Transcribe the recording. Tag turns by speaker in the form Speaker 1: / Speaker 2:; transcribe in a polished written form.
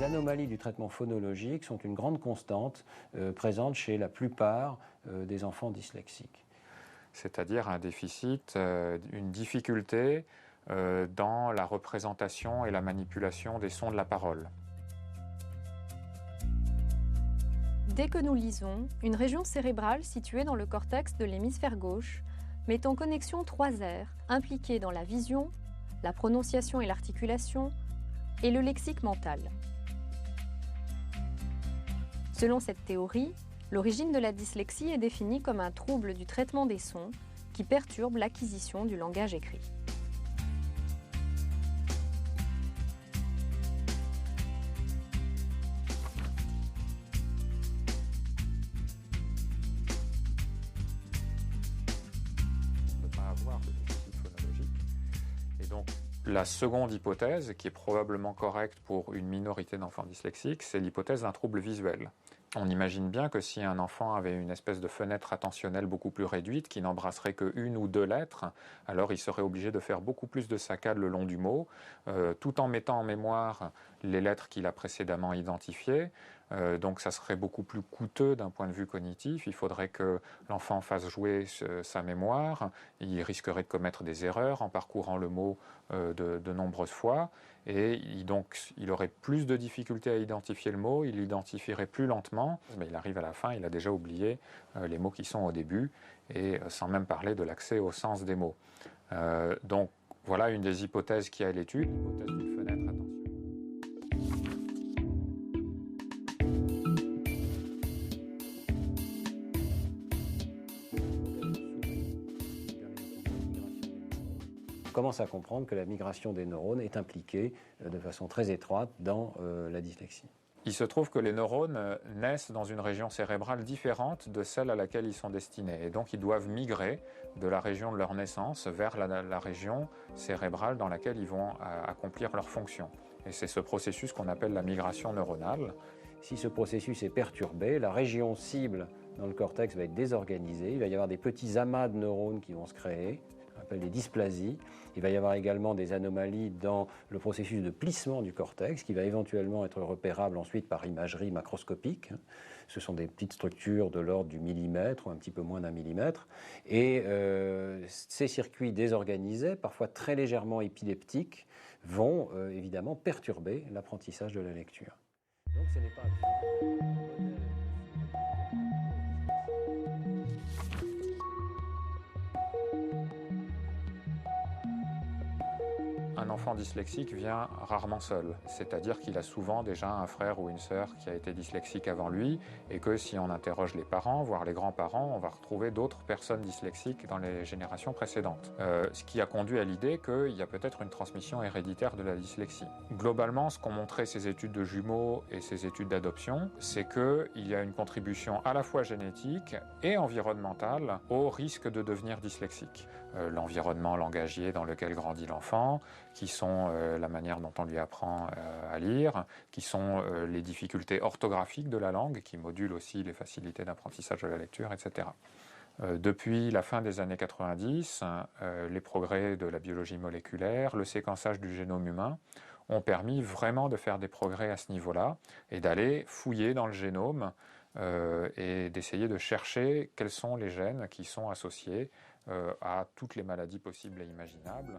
Speaker 1: anomalies du traitement phonologique sont une grande constante présente chez la plupart des enfants dyslexiques.
Speaker 2: C'est-à-dire un déficit, une difficulté dans la représentation et la manipulation des sons de la parole.
Speaker 3: Dès que nous lisons, une région cérébrale située dans le cortex de l'hémisphère gauche met en connexion 3 aires impliquées dans la vision, la prononciation et l'articulation, et le lexique mental. Selon cette théorie, l'origine de la dyslexie est définie comme un trouble du traitement des sons qui perturbe l'acquisition du langage écrit.
Speaker 2: Avoir de déficit phonologique. Et donc, la seconde hypothèse, qui est probablement correcte pour une minorité d'enfants dyslexiques, c'est l'hypothèse d'un trouble visuel. On imagine bien que si un enfant avait une espèce de fenêtre attentionnelle beaucoup plus réduite, qui n'embrasserait que 1 ou 2 lettres, alors il serait obligé de faire beaucoup plus de saccades le long du mot, tout en mettant en mémoire les lettres qu'il a précédemment identifiées. Donc ça serait beaucoup plus coûteux d'un point de vue cognitif. Il faudrait que l'enfant fasse jouer sa mémoire. Il risquerait de commettre des erreurs en parcourant le mot de nombreuses fois. Et donc il aurait plus de difficultés à identifier le mot, il l'identifierait plus lentement, mais il arrive à la fin, il a déjà oublié les mots qui sont au début, et sans même parler de l'accès au sens des mots. Donc voilà une des hypothèses qui est à l'étude, l'hypothèse d'une fenêtre attentionnelle.
Speaker 1: On commence à comprendre que la migration des neurones est impliquée de façon très étroite dans la dyslexie.
Speaker 2: Il se trouve que les neurones naissent dans une région cérébrale différente de celle à laquelle ils sont destinés. Et donc ils doivent migrer de la région de leur naissance vers la région cérébrale dans laquelle ils vont accomplir leur fonction. Et c'est ce processus qu'on appelle la migration neuronale.
Speaker 1: Si ce processus est perturbé, la région cible dans le cortex va être désorganisée. Il va y avoir des petits amas de neurones qui vont se créer. On appelle les dysplasies. Il va y avoir également des anomalies dans le processus de plissement du cortex qui va éventuellement être repérable ensuite par imagerie macroscopique. Ce sont des petites structures de l'ordre du millimètre ou un petit peu moins d'un millimètre. Et ces circuits désorganisés, parfois très légèrement épileptiques, vont évidemment perturber l'apprentissage de la lecture. Donc ce n'est pas
Speaker 2: Un enfant dyslexique vient rarement seul, c'est-à-dire qu'il a souvent déjà un frère ou une sœur qui a été dyslexique avant lui, et que si on interroge les parents, voire les grands-parents, on va retrouver d'autres personnes dyslexiques dans les générations précédentes. Ce qui a conduit à l'idée qu'il y a peut-être une transmission héréditaire de la dyslexie. Globalement, ce qu'ont montré ces études de jumeaux et ces études d'adoption, c'est qu'il y a une contribution à la fois génétique et environnementale au risque de devenir dyslexique. L'environnement langagier dans lequel grandit l'enfant, qui sont la manière dont on lui apprend à lire, qui sont les difficultés orthographiques de la langue, qui modulent aussi les facilités d'apprentissage de la lecture, etc. Depuis la fin des années 90, les progrès de la biologie moléculaire, le séquençage du génome humain ont permis vraiment de faire des progrès à ce niveau-là et d'aller fouiller dans le génome et d'essayer de chercher quels sont les gènes qui sont associés à toutes les maladies possibles et imaginables.